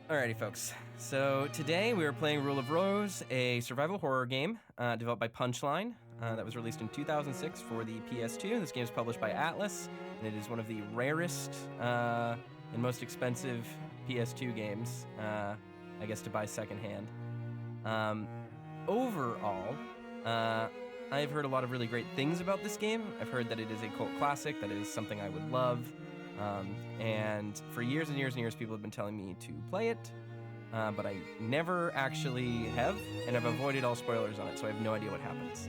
Alrighty, folks. So today we are playing Rule of Rose, a survival horror game developed by Punchline that was released in 2006 for the PS2. This game is published by Atlus, and it is one of the rarest and most expensive PS2 games, I guess, to buy secondhand. Overall, I've heard a lot of really great things about this game. I've heard that it is a cult classic, that it is something I would love. And for years and years and years, people have been telling me to play it, but I never actually have, and I've avoided all spoilers on it, so I have no idea what happens.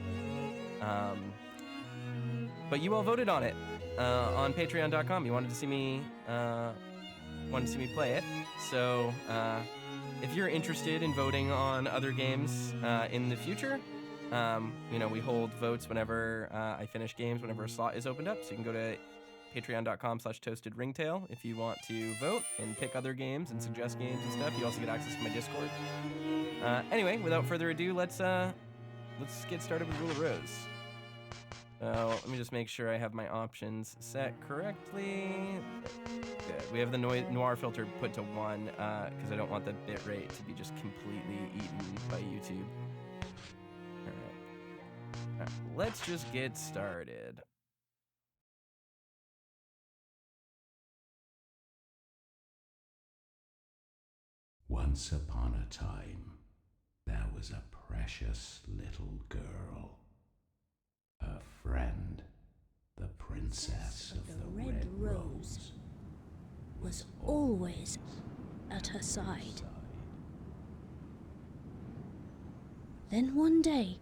But you all voted on it on Patreon.com. You wanted to see me play it, so if you're interested in voting on other games in the future, we hold votes whenever I finish games, whenever a slot is opened up, so you can go to patreon.com/toastedringtail if you want to vote and pick other games and suggest games and stuff. You also get access to my Discord. Anyway, without further ado, let's get started with Rule of Rose. So let me just make sure I have my options set correctly. Good. We have the noir filter put to 1 because I don't want the bitrate to be just completely eaten by YouTube. All right, let's just get started. Once upon a time, there was a precious little girl. Her friend, the princess of the Red Rose, was always at her side. Then one day,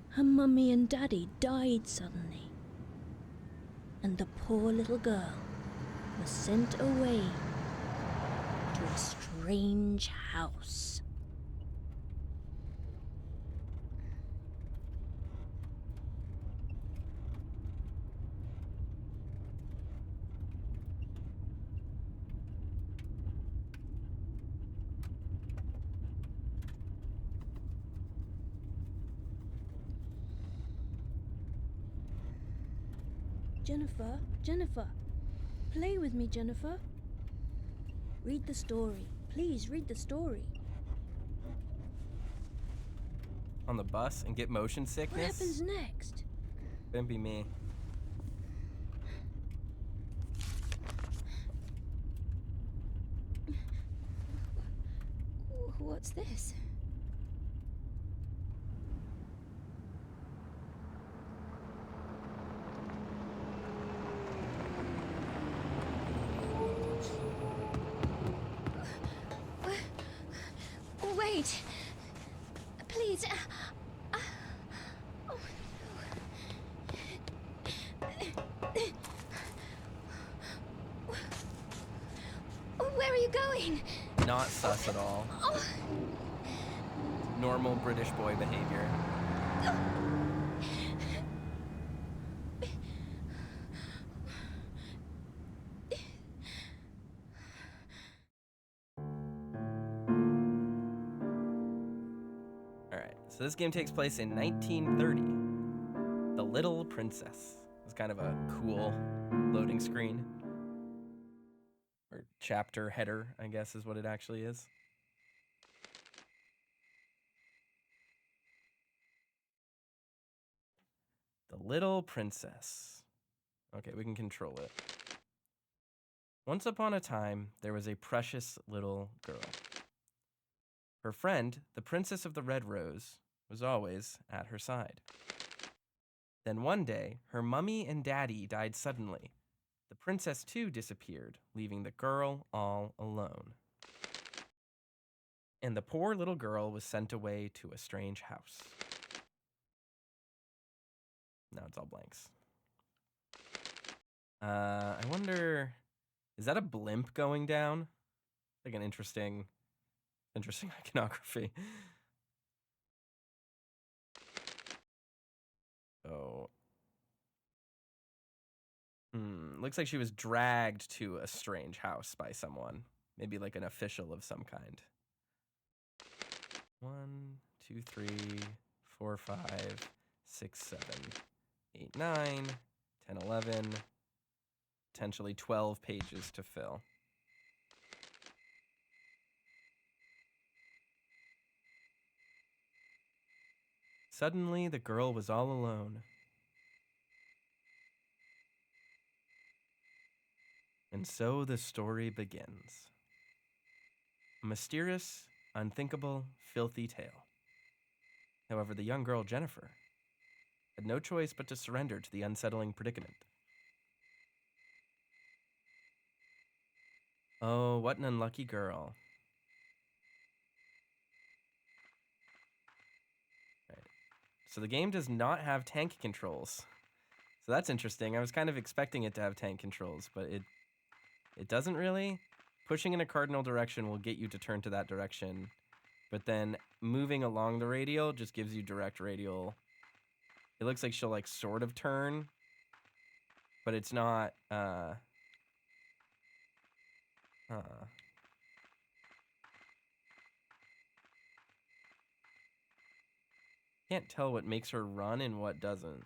her mummy and daddy died suddenly, and the poor little girl was sent away to a strange house. Jennifer, play with me, Jennifer. Read the story. Please read the story. On the bus and get motion sickness? What happens next? Couldn't be me. What's this? Wait! Please! Oh, no. Where are you going? Not sus at all. Normal British boy behavior. So this game takes place in 1930. The Little Princess. It's kind of a cool loading screen. Or chapter header, I guess is what it actually is. The Little Princess. Okay, we can control it. Once upon a time, there was a precious little girl. Her friend, the Princess of the Red Rose, was always at her side. Then one day, her mummy and daddy died suddenly. The princess too disappeared, leaving the girl all alone. And the poor little girl was sent away to a strange house. Now it's all blanks. I wonder, is that a blimp going down? Like an interesting iconography. Oh. Looks like she was dragged to a strange house by someone. Maybe like an official of some kind. 1, 2, 3, 4, 5, 6, 7, 8, 9, 10, 11. Potentially 12 pages to fill. Suddenly, the girl was all alone. And so the story begins. A mysterious, unthinkable, filthy tale. However, the young girl, Jennifer, had no choice but to surrender to the unsettling predicament. Oh, what an unlucky girl. Right. So the game does not have tank controls. So that's interesting. I was kind of expecting it to have tank controls, but it doesn't really. Pushing in a cardinal direction will get you to turn to that direction, but then moving along the radial just gives you direct radial. It looks like she'll like sort of turn, but it's not can't tell what makes her run and what doesn't.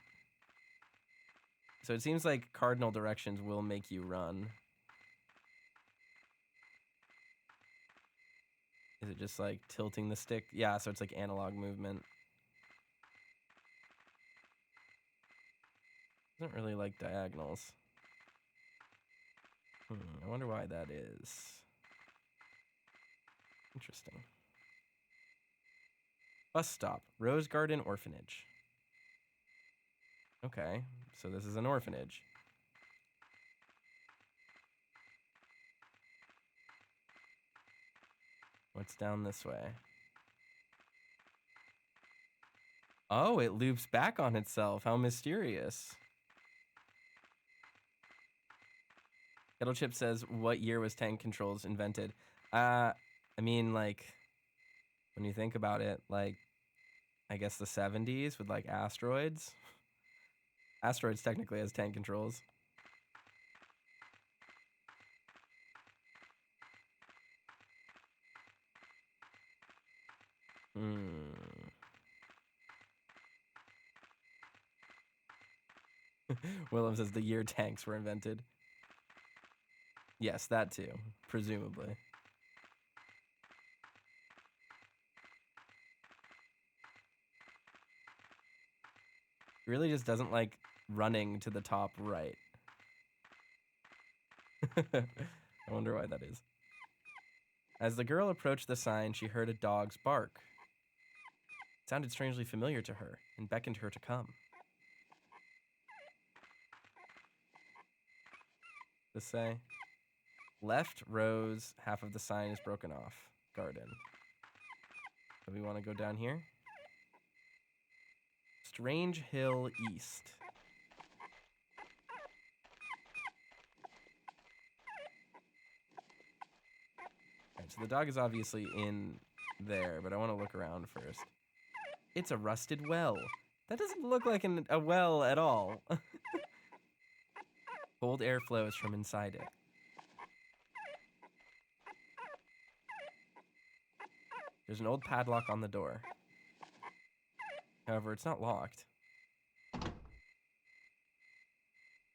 So it seems like cardinal directions will make you run. Is it just like tilting the stick? Yeah, so it's like analog movement. Doesn't really like diagonals. I wonder why that is. Interesting. Bus stop, Rose Garden Orphanage. Okay, so this is an orphanage. What's down this way? Oh, it loops back on itself. How mysterious. Kettle Chip says, what year was tank controls invented? I mean, like, when you think about it, like, I guess the 70s with, like, asteroids. Asteroids technically has tank controls. Willem says the year tanks were invented. Yes, that too, presumably. He really just doesn't like running to the top right. I wonder why that is. As the girl approached the sign, she heard a dog's bark. It sounded strangely familiar to her and beckoned her to come. This say, left rose, half of the sign is broken off. Garden. So we want to go down here. Strange Hill East. Alright, so the dog is obviously in there, but I want to look around first. It's a rusted well. That doesn't look like a well at all. Cold air flows from inside it. There's an old padlock on the door. However, it's not locked.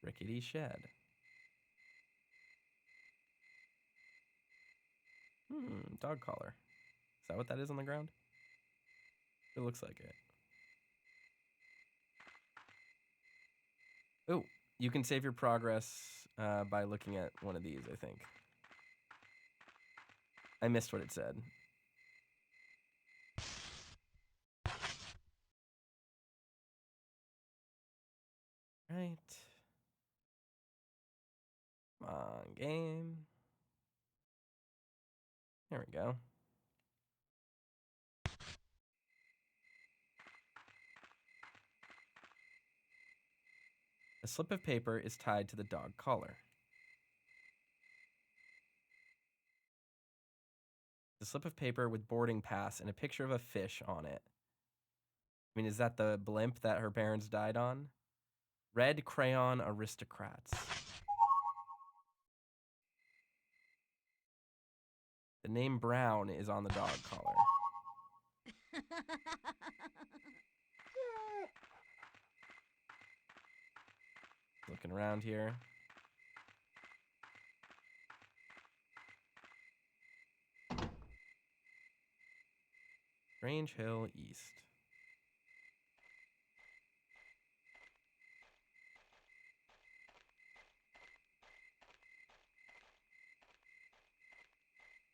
Rickety shed. Dog collar. Is that what that is on the ground? It looks like it. Oh, you can save your progress by looking at one of these, I think. I missed what it said. Right. Come on, game. There we go. A slip of paper is tied to the dog collar. The slip of paper with boarding pass and a picture of a fish on it. I mean, is that the blimp that her parents died on? Red Crayon Aristocrats. The name Brown is on the dog collar. Looking around here. Strange Hill East.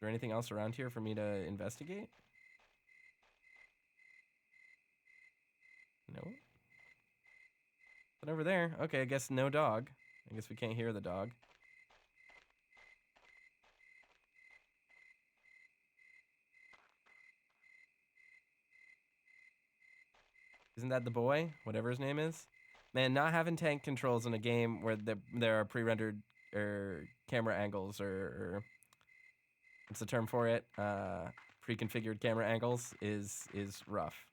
there anything else around here for me to investigate? No. But over there. Okay, I guess no dog. I guess we can't hear the dog. Isn't that the boy? Whatever his name is? Man, not having tank controls in a game where there are pre-rendered camera angles or what's the term for it? Pre-configured camera angles is rough.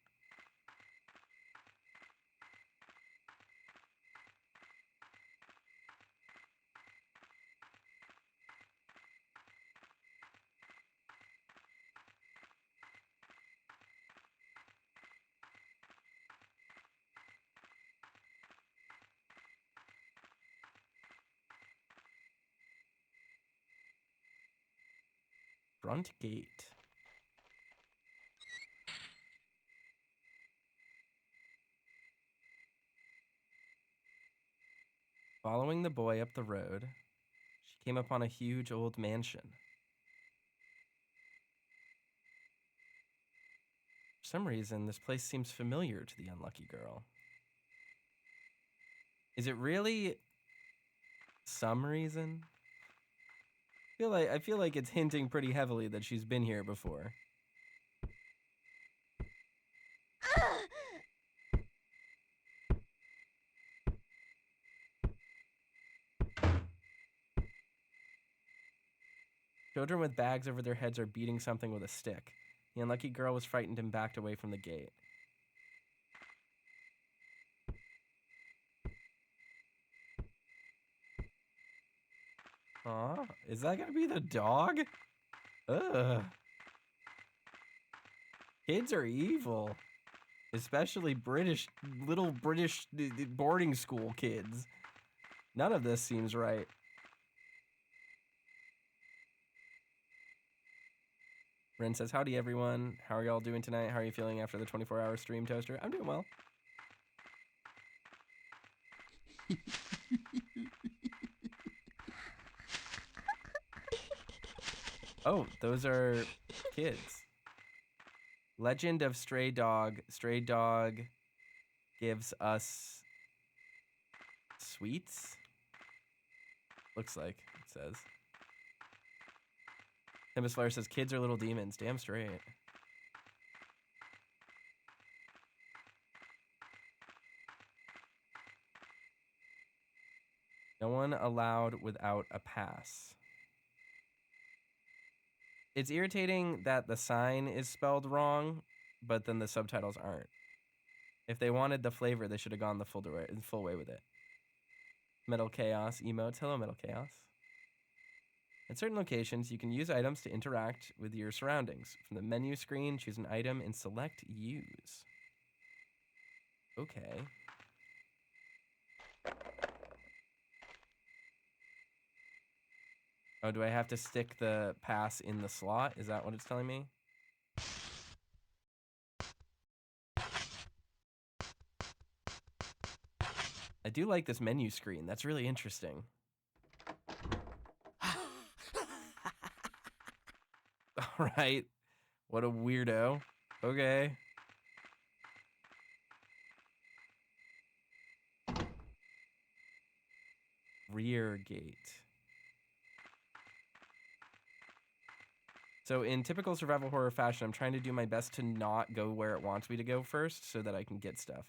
Front gate. Following the boy up the road, she came upon a huge old mansion. For some reason, this place seems familiar to the unlucky girl. Is it really some reason? I feel like it's hinting pretty heavily that she's been here before. Children with bags over their heads are beating something with a stick. The unlucky girl was frightened and backed away from the gate. Aw, is that gonna be the dog? Ugh. Kids are evil. Especially little British boarding school kids. None of this seems right. Ren says, howdy everyone. How are y'all doing tonight? How are you feeling after the 24-hour stream, Toaster? I'm doing well. Oh, those are kids. Legend of Stray Dog. Stray Dog gives us sweets? Looks like, it says. Tempest Flare says, kids are little demons. Damn straight. No one allowed without a pass. It's irritating that the sign is spelled wrong, but then the subtitles aren't. If they wanted the flavor, they should have gone the full way with it. Metal Chaos emotes. Hello, Metal Chaos. At certain locations, you can use items to interact with your surroundings. From the menu screen, choose an item and select Use. Okay. Oh, do I have to stick the pass in the slot? Is that what it's telling me? I do like this menu screen. That's really interesting. All right. What a weirdo. Okay. Rear gate. So in typical survival horror fashion, I'm trying to do my best to not go where it wants me to go first so that I can get stuff.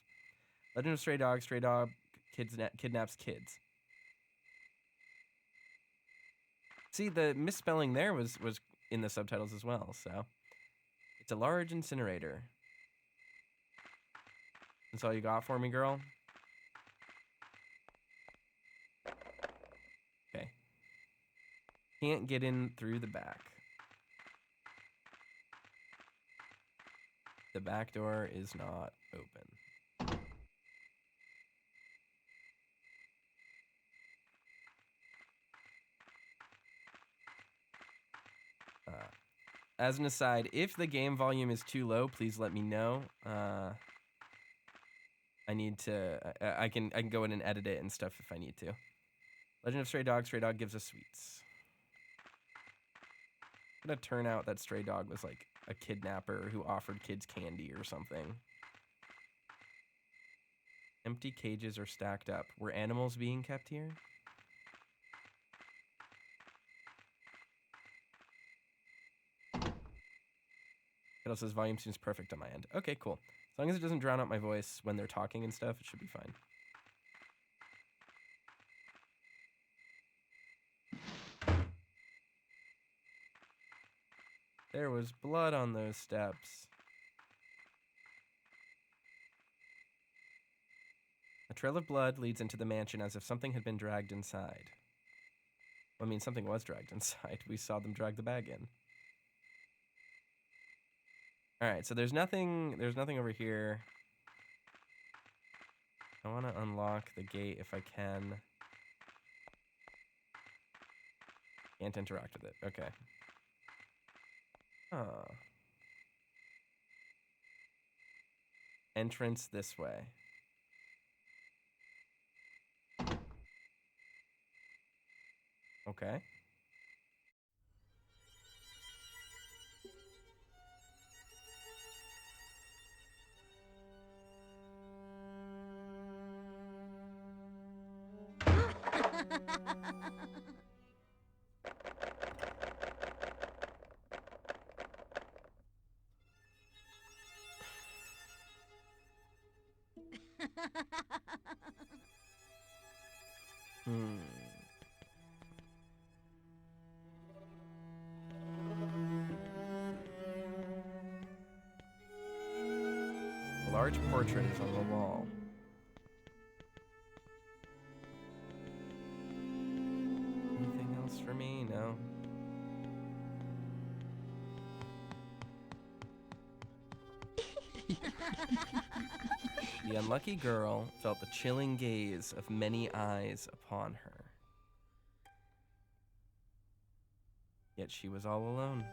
Legend of Stray Dog kidnaps kids. See, the misspelling there was in the subtitles as well, so. It's a large incinerator. That's all you got for me, girl? Okay. Can't get in through the back. The back door is not open. As an aside, if the game volume is too low, please let me know. I need to. I can go in and edit it and stuff if I need to. Legend of Stray Dog. Stray Dog gives us sweets. gonna turn out that stray dog was like a kidnapper who offered kids candy or something. Empty cages are stacked up. Were animals being kept here? It also says volume seems perfect on my end. Okay, cool. As long as it doesn't drown out my voice when they're talking and stuff, it should be fine. There was blood on those steps. A trail of blood leads into the mansion as if something had been dragged inside. Well, I mean, something was dragged inside. We saw them drag the bag in. All right, so there's nothing over here. I want to unlock the gate if I can. Can't interact with it. Okay. Huh. Entrance this way. Okay. A large portrait is on the wall. Anything else for me? No. The unlucky girl felt the chilling gaze of many eyes upon her. Yet she was all alone.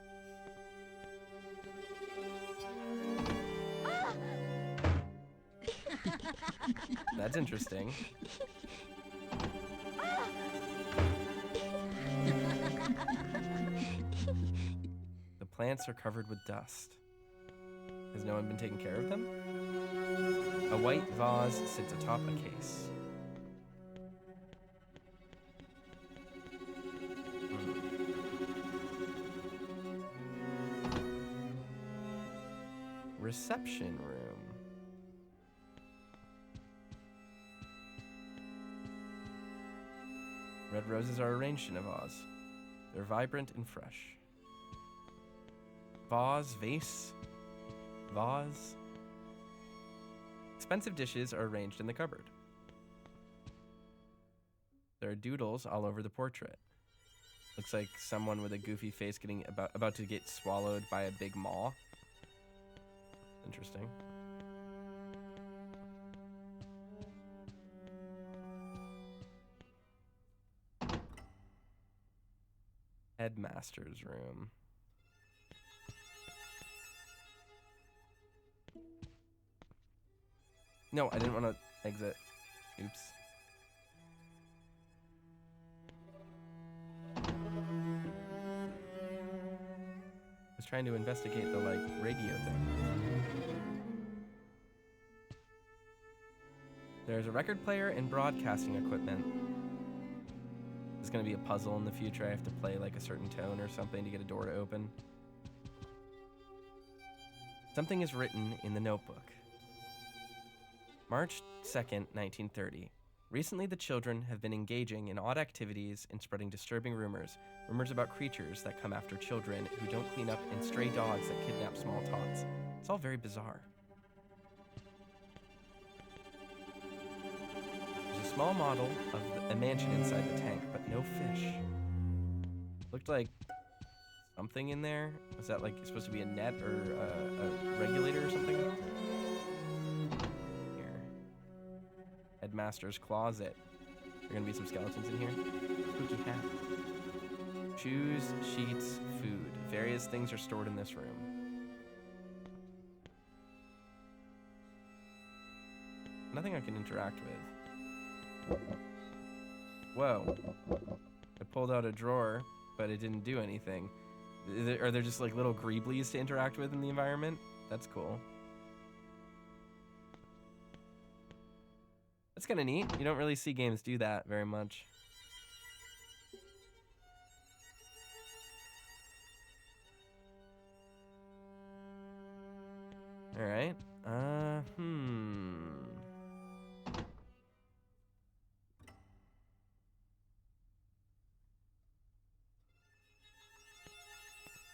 That's interesting. The plants are covered with dust. Has no one been taking care of them? A white vase sits atop a case. Reception room. Red roses are arranged in a vase. They're vibrant and fresh. Vase. Expensive dishes are arranged in the cupboard. There are doodles all over the portrait. Looks like someone with a goofy face getting about to get swallowed by a big maw. Interesting. Headmaster's room. No, I didn't want to exit. Oops. I was trying to investigate the, like, radio thing. There's a record player and broadcasting equipment. It's going to be a puzzle in the future. I have to play, like, a certain tone or something to get a door to open. Something is written in the notebook. March 2nd, 1930. Recently, the children have been engaging in odd activities and spreading disturbing rumors about creatures that come after children who don't clean up and stray dogs that kidnap small tots. It's all very bizarre. There's a small model of a mansion inside the tank, but no fish. Looked like something in there. Was that like supposed to be a net or a regulator or something? Headmaster's closet. There are gonna be some skeletons in here. Spooky hat. Shoes, sheets, food. Various things are stored in this room. Nothing I can interact with. Whoa. I pulled out a drawer, but it didn't do anything. Are there just like little greeblies to interact with in the environment? That's cool. That's kind of neat. You don't really see games do that very much. All right.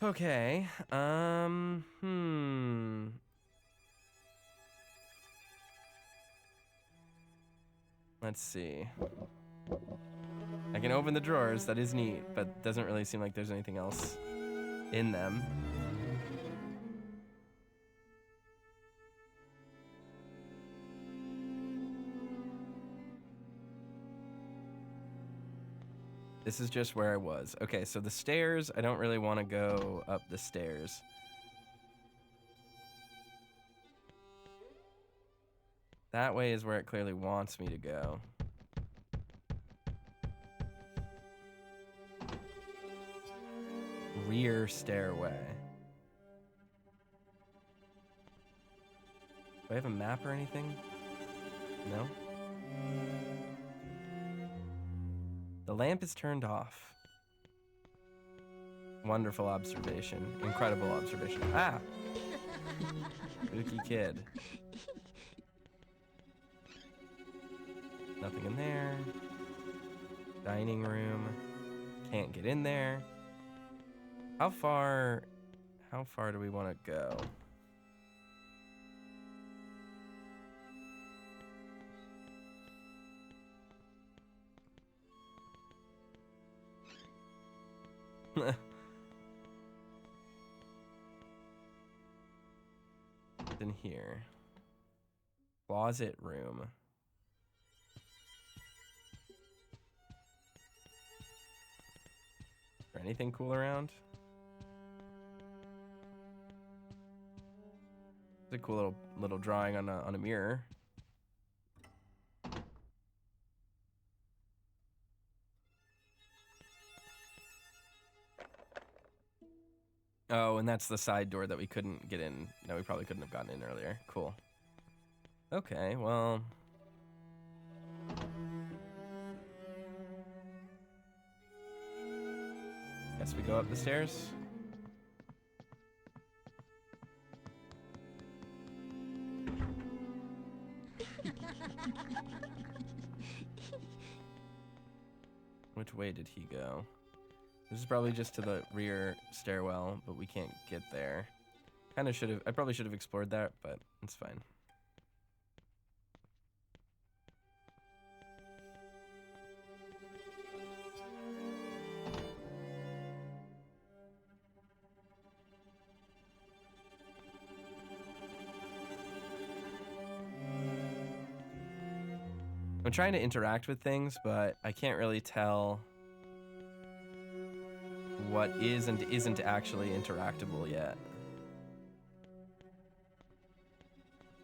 Okay. Let's see. I can open the drawers. That is neat, but doesn't really seem like there's anything else in them. This is just where I was. Okay, so the stairs, I don't really want to go up the stairs. That way is where it clearly wants me to go. Rear stairway. Do I have a map or anything? No? The lamp is turned off. Wonderful observation. Incredible observation. Ah! Spooky kid. Nothing in there. Dining room. Can't get in there. How far do we want to go? In here. Closet room. Is there anything cool around? It's a cool little drawing on a mirror. Oh, and that's the side door that we couldn't get in. No, we probably couldn't have gotten in earlier. Cool. Okay, well. Guess we go up the stairs. Which way did he go? This is probably just to the rear stairwell, but we can't get there. I probably should have explored that, but it's fine. I'm trying to interact with things, but I can't really tell what is and isn't actually interactable yet.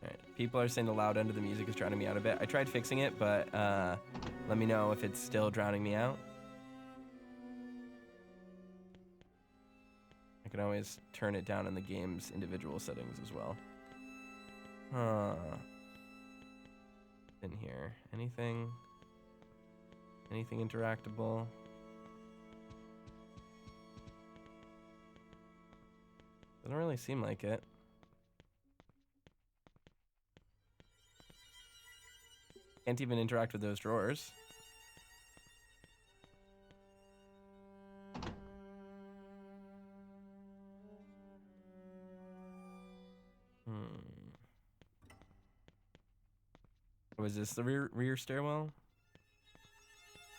Alright, people are saying the loud end of the music is drowning me out a bit. I tried fixing it, but let me know if it's still drowning me out. I can always turn it down in the game's individual settings as well. In here. Anything interactable? Doesn't really seem like it. Can't even interact with those drawers. Was this the rear stairwell?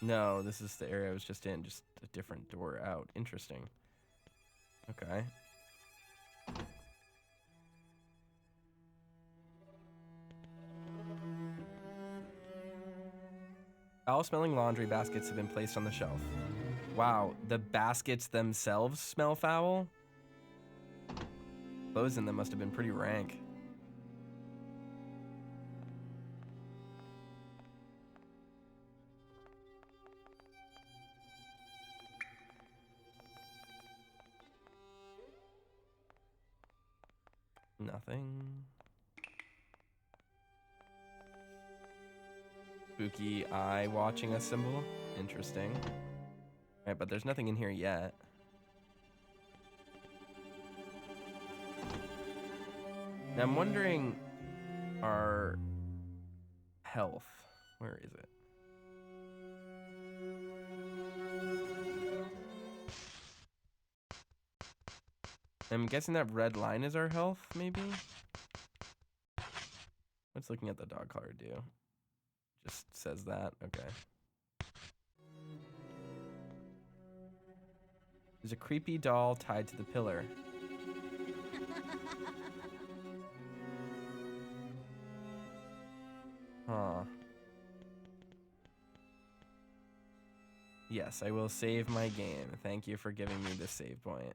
No, this is the area I was just in, just a different door out. Interesting. Okay. Foul-smelling laundry baskets have been placed on the shelf. Wow, the baskets themselves smell foul? Clothes in them must have been pretty rank. Nothing. Spooky eye watching a symbol. Interesting. Right, but there's nothing in here yet. Now I'm wondering our health. Where is it? I'm guessing that red line is our health, maybe? What's looking at the dog collar do? Just says that. Okay. There's a creepy doll tied to the pillar. Huh. Yes, I will save my game. Thank you for giving me this save point.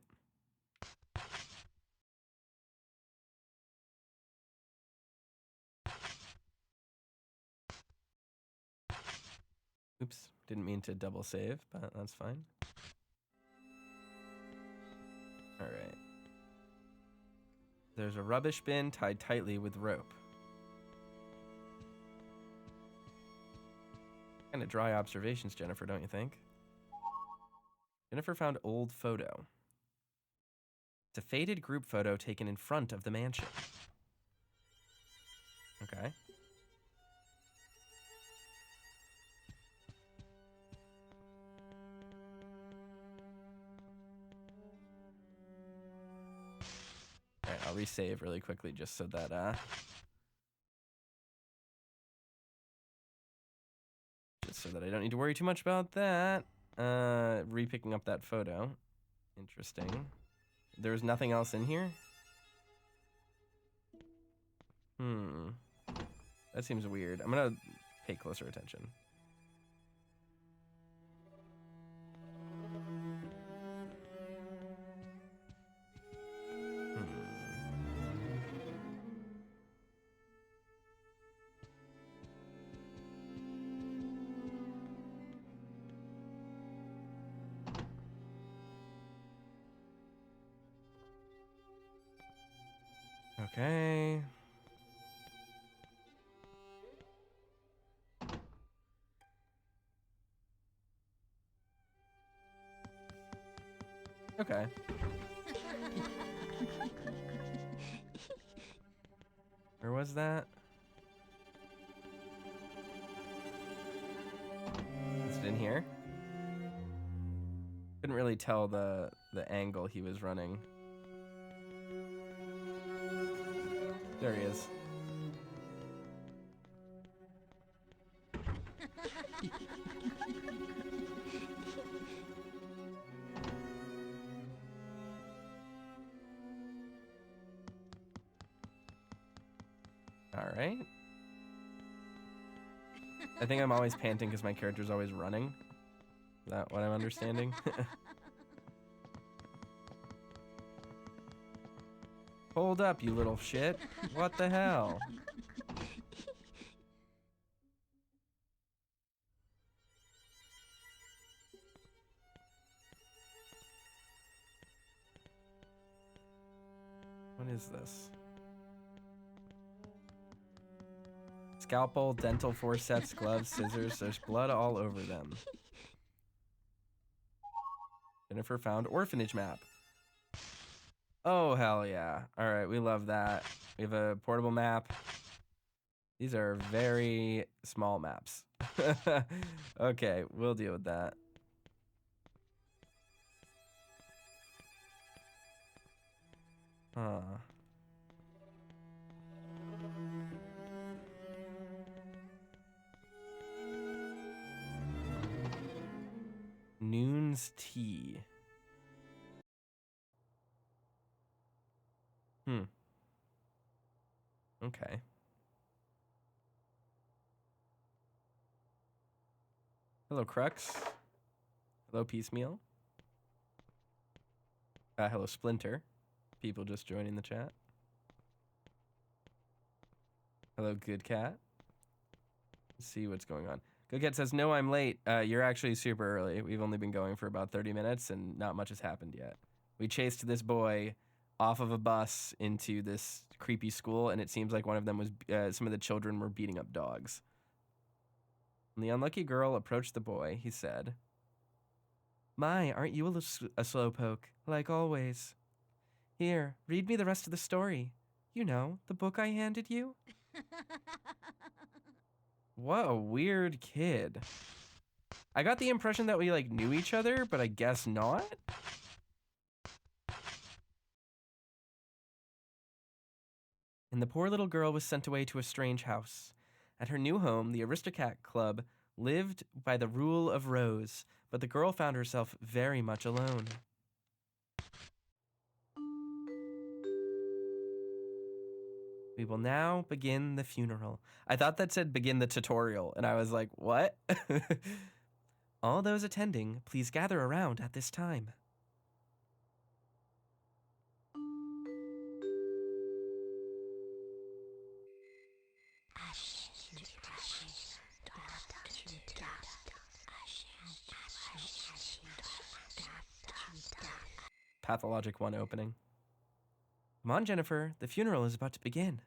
Oops, didn't mean to double save, but that's fine. All right. There's a rubbish bin tied tightly with rope. Kind of dry observations, Jennifer, don't you think? Jennifer found old photo. It's a faded group photo taken in front of the mansion. Okay. Alright, I'll resave really quickly just so that I don't need to worry too much about that. Re-picking up that photo. Interesting. There's nothing else in here? That seems weird. I'm gonna pay closer attention. Okay. Okay. Where was that? Is it in here? Couldn't really tell the angle he was running. There he is. All right. I think I'm always panting because my character's always running. Is that what I'm understanding? Hold up, you little shit. What the hell? What is this? Scalpel, dental forceps, gloves, scissors. There's blood all over them. Jennifer found orphanage map. Oh, hell yeah. All right, we love that. We have a portable map. These are very small maps. Okay, we'll deal with that. Huh. Noon's tea. Okay. Hello, Crux. Hello, Piecemeal. Hello, Splinter. People just joining the chat. Hello, Good Cat. Let's see what's going on. Good Cat says, no, I'm late. You're actually super early. We've only been going for about 30 minutes and not much has happened yet. We chased this boy off of a bus into this creepy school, and it seems like one of them was some of the children were beating up dogs. When the unlucky girl approached the boy, he said, "My, aren't you a slowpoke, like always? Here, read me the rest of the story. You know, the book I handed you." What a weird kid. I got the impression that we like knew each other, but I guess not. And the poor little girl was sent away to a strange house. At her new home, the Aristocrat Club lived by the rule of Rose, but the girl found herself very much alone. We will now begin the funeral. I thought that said begin the tutorial, and I was like, what? All those attending, please gather around at this time. Pathologic 1 opening. Come on, Jennifer, the funeral is about to begin.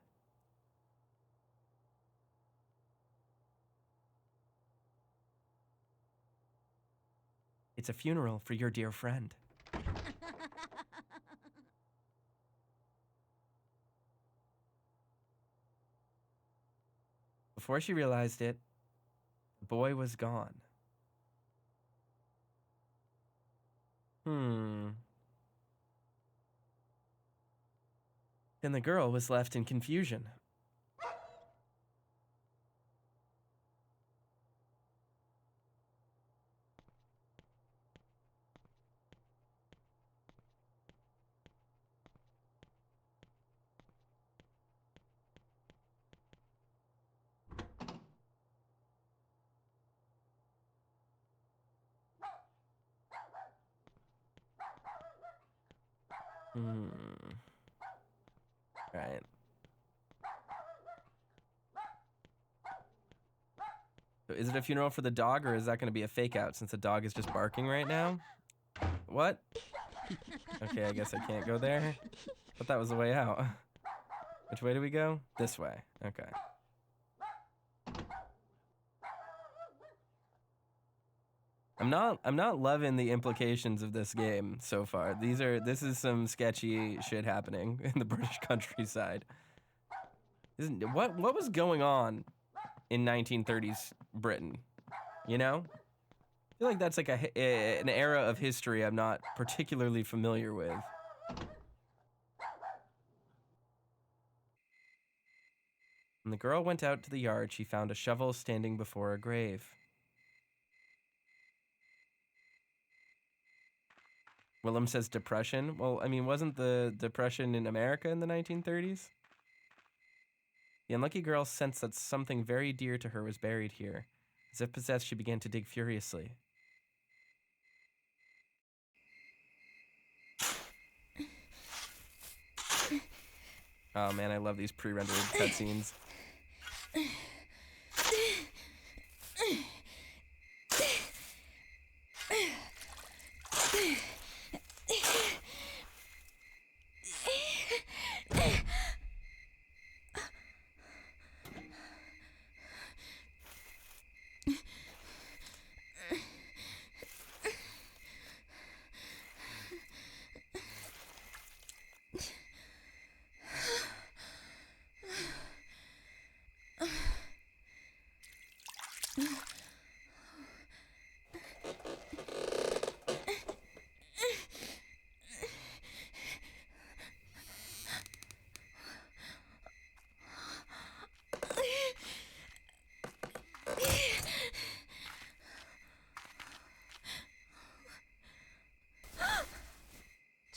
It's a funeral for your dear friend. Before she realized it, the boy was gone. Then the girl was left in confusion. Right. So is it a funeral for the dog, or is that going to be a fake out since the dog is just barking right now? What? Okay, I guess I can't go there. But that was the way out. Which way do we go? This way. Okay. I'm not loving the implications of this game so far. This is some sketchy shit happening in the British countryside. What was going on in 1930s Britain? You know? I feel like that's like an era of history I'm not particularly familiar with. When the girl went out to the yard, she found a shovel standing before a grave. Willem says depression. Well, I mean, wasn't the depression in America in the 1930s? The unlucky girl sensed that something very dear to her was buried here. As if possessed, she began to dig furiously. Oh man, I love these pre-rendered cutscenes.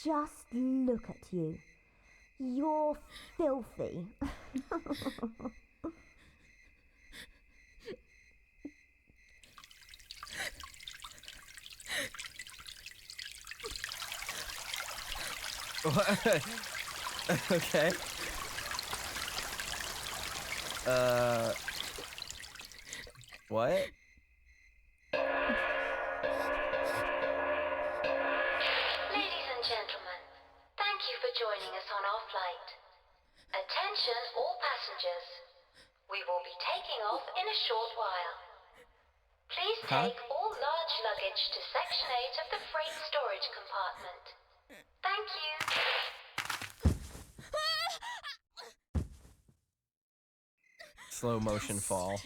Just look at you. You're filthy. Okay. What? Ladies and gentlemen, thank you for joining us on our flight. Attention all passengers. We will be taking off in a short while. Please take all large luggage to Section 8 of the freight storage compartment. Thank you. Slow motion fall.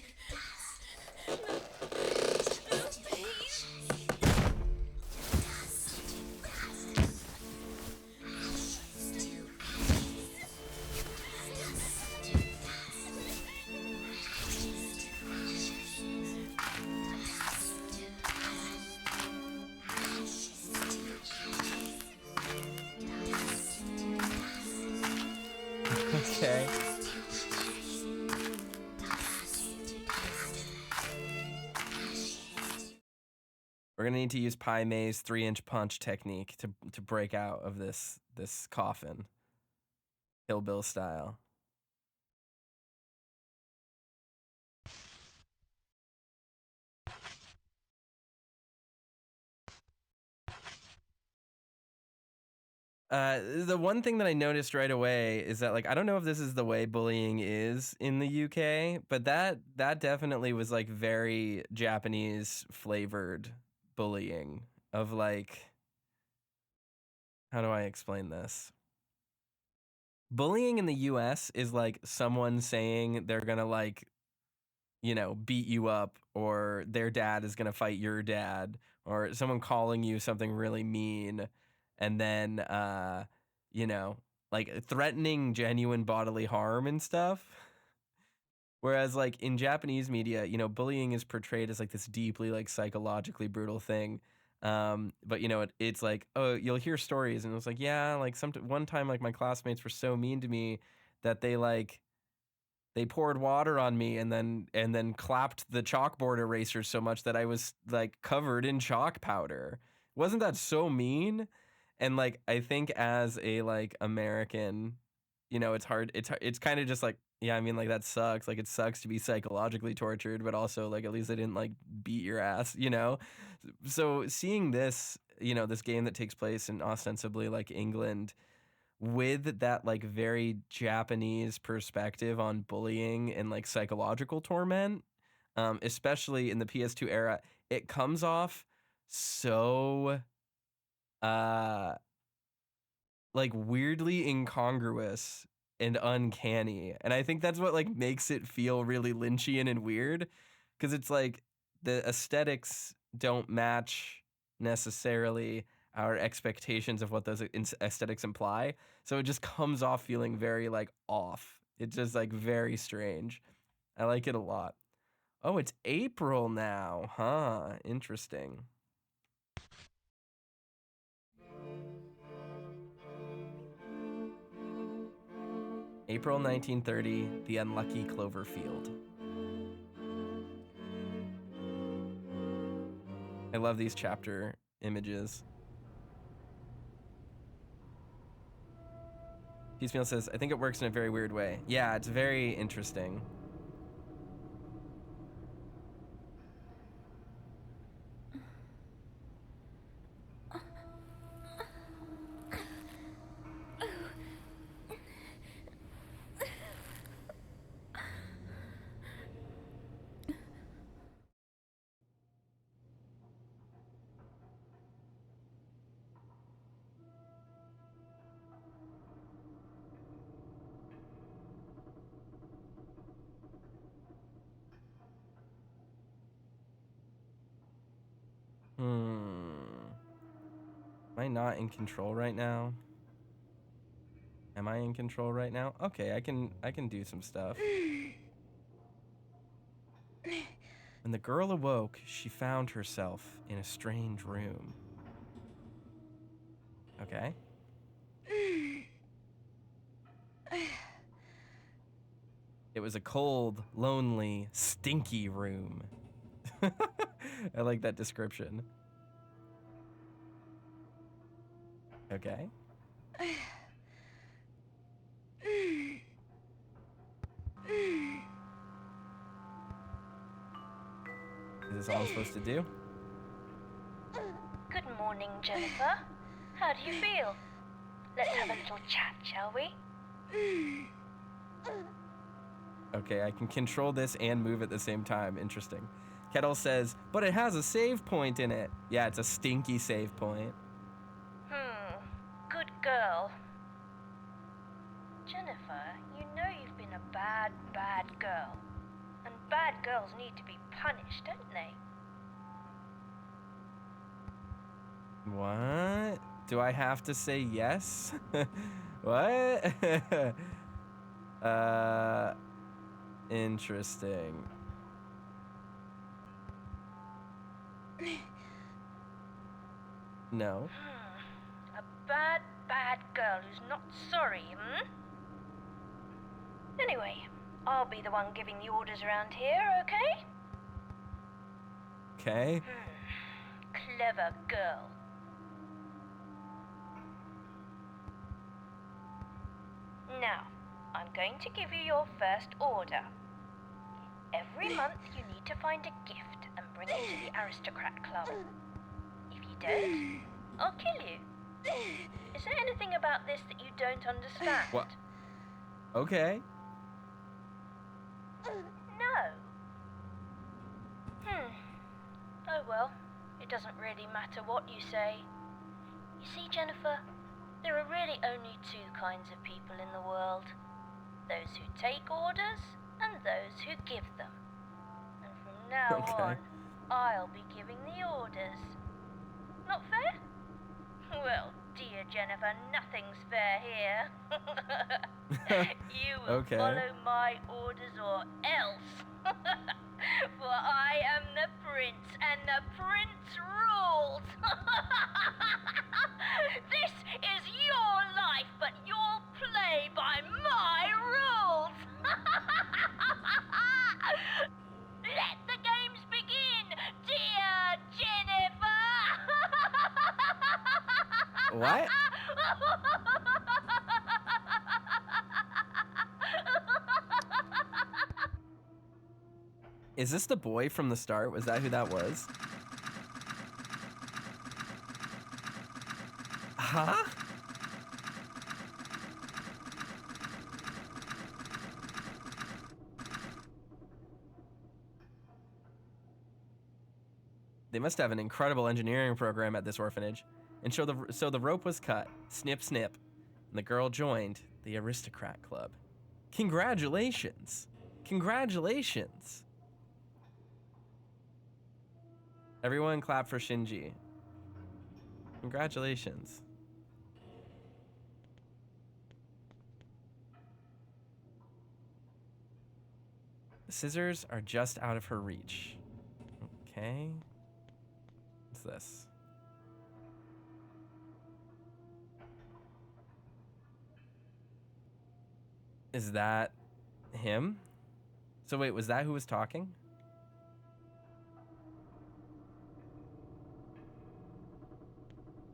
Okay. We're gonna need to use Pai Mei's 3-inch punch technique to break out of this coffin. Kill Bill style. The one thing that I noticed right away is that, like, I don't know if this is the way bullying is in the UK, but that definitely was like very Japanese flavored bullying of, like, how do I explain this? Bullying in the US is like someone saying they're gonna, like, you know, beat you up, or their dad is gonna fight your dad, or someone calling you something really mean, and then you know, like threatening genuine bodily harm and stuff. Whereas, like, in Japanese media, you know, bullying is portrayed as like this deeply, like, psychologically brutal thing. But you know, it's like, oh, you'll hear stories, and it's like, yeah, like one time, like, my classmates were so mean to me that they poured water on me and then clapped the chalkboard erasers so much that I was, like, covered in chalk powder. Wasn't that so mean? And, like, I think as a, like, American, you know, it's hard. It's kind of just like, yeah, I mean, like, that sucks. Like, it sucks to be psychologically tortured, but also, like, at least they didn't, like, beat your ass, you know? So seeing this, you know, this game that takes place in ostensibly, like, England, with that, like, very Japanese perspective on bullying and, like, psychological torment, especially in the PS2 era, it comes off so like, weirdly incongruous and uncanny. And I think that's what, like, makes it feel really Lynchian and weird, because it's like the aesthetics don't match necessarily our expectations of what those aesthetics imply. So it just comes off feeling very, like, off. It's just, like, very strange. I like it a lot. Oh, it's April now, huh? Interesting. April 1930, The Unlucky Clover Field. I love these chapter images. Piecemeal says, I think it works in a very weird way. Yeah, it's very interesting. Am I not in control right now? Am I in control right now? Okay, I can do some stuff. When the girl awoke, she found herself in a strange room. Okay. It was a cold, lonely, stinky room. I like that description. Okay. Is this all I'm supposed to do? Good morning, Jennifer. How do you feel? Let's have a little chat, shall we? Okay, I can control this and move at the same time. Interesting. Kettle says, but it has a save point in it. Yeah, it's a stinky save point. Good girl. Jennifer, you know you've been a bad, bad girl. And bad girls need to be punished, don't they? What? Do I have to say yes? What? Interesting. No. A bad, bad girl who's not sorry, Anyway, I'll be the one giving the orders around here, okay? Okay. Clever girl. Now, I'm going to give you your first order. Every month you need to find a gift and bring it to the Aristocrat Club. If you don't, I'll kill you. Is there anything about this that you don't understand? What? Okay. No. Oh well, it doesn't really matter what you say. You see, Jennifer, there are really only two kinds of people in the world. Those who take orders and those who give them. And from now on, I'll be giving the orders. Not fair? Well, dear Jennifer, nothing's fair here. You will follow my orders or else. For I am the prince, and the prince rules. This is your life, but you'll play by my rules. Let the games begin, dear Jennifer. What? Is this the boy from the start? Was that who that was? Huh? They must have an incredible engineering program at this orphanage. And so the rope was cut, snip, snip, and the girl joined the Aristocrat Club. Congratulations! Congratulations! Everyone clap for Shinji. Congratulations. The scissors are just out of her reach. Okay. What's this? Is that him? So wait, was that who was talking?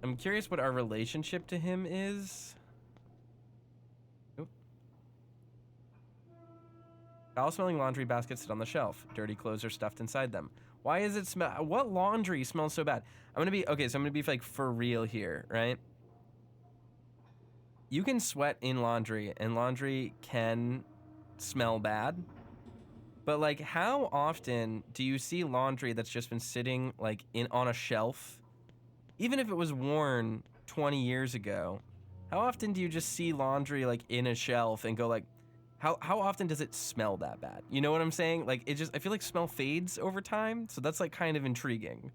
I'm curious what our relationship to him is. Oop. Foul-smelling laundry baskets sit on the shelf. Dirty clothes are stuffed inside them. Why is it smell? What laundry smells so bad? I'm gonna be like for real here, right? You can sweat in laundry, and laundry can smell bad. But like, how often do you see laundry that's just been sitting like on a shelf? Even if it was worn 20 years ago, how often do you just see laundry like in a shelf and go like, how often does it smell that bad? You know what I'm saying? Like I feel like smell fades over time, so that's like kind of intriguing.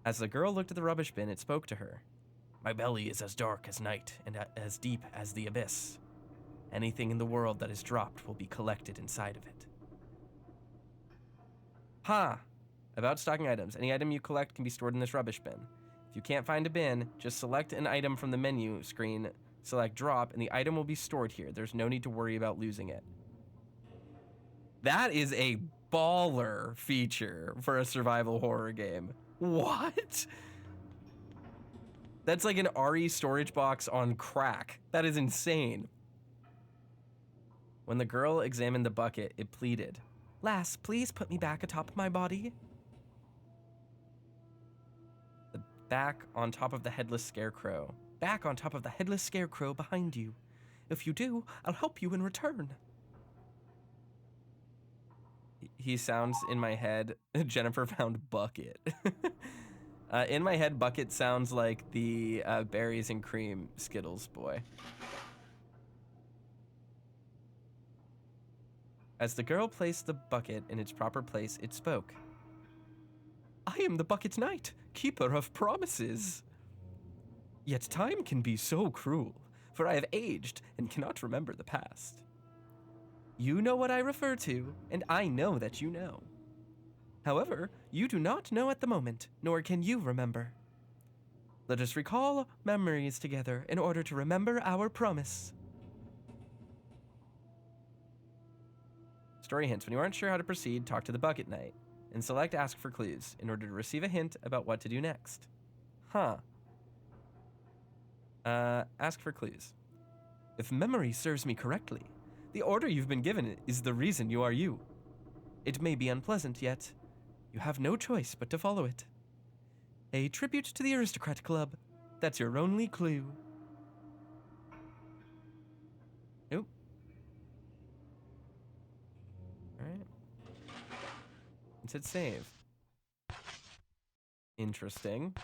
As the girl looked at the rubbish bin, it spoke to her. My belly is as dark as night and as deep as the abyss. Anything in the world that is dropped will be collected inside of it. Ha! About stocking items. Any item you collect can be stored in this rubbish bin. If you can't find a bin, just select an item from the menu screen, select drop, and the item will be stored here. There's no need to worry about losing it. That is a baller feature for a survival horror game. What? That's like an RE storage box on crack. That is insane. When the girl examined the bucket, it pleaded, "Lass, please put me back atop my body." The back on top of the headless scarecrow back on top of the headless scarecrow behind you. If you do, I'll help you in return. He sounds in my head, Jennifer found Bucket. In my head, Bucket sounds like the berries and cream Skittles boy. As the girl placed the bucket in its proper place, it spoke. I am the Bucket Knight, keeper of promises. Yet time can be so cruel, for I have aged and cannot remember the past. You know what I refer to, and I know that you know. However, you do not know at the moment, nor can you remember. Let us recall memories together in order to remember our promise. Story hints. When you aren't sure how to proceed, talk to the Bucket Knight, and select Ask for Clues in order to receive a hint about what to do next. Huh. Ask for clues. If memory serves me correctly, the order you've been given is the reason you are you. It may be unpleasant, yet you have no choice but to follow it. A tribute to the Aristocrat Club. That's your only clue. Nope. Alright. It said save. Interesting.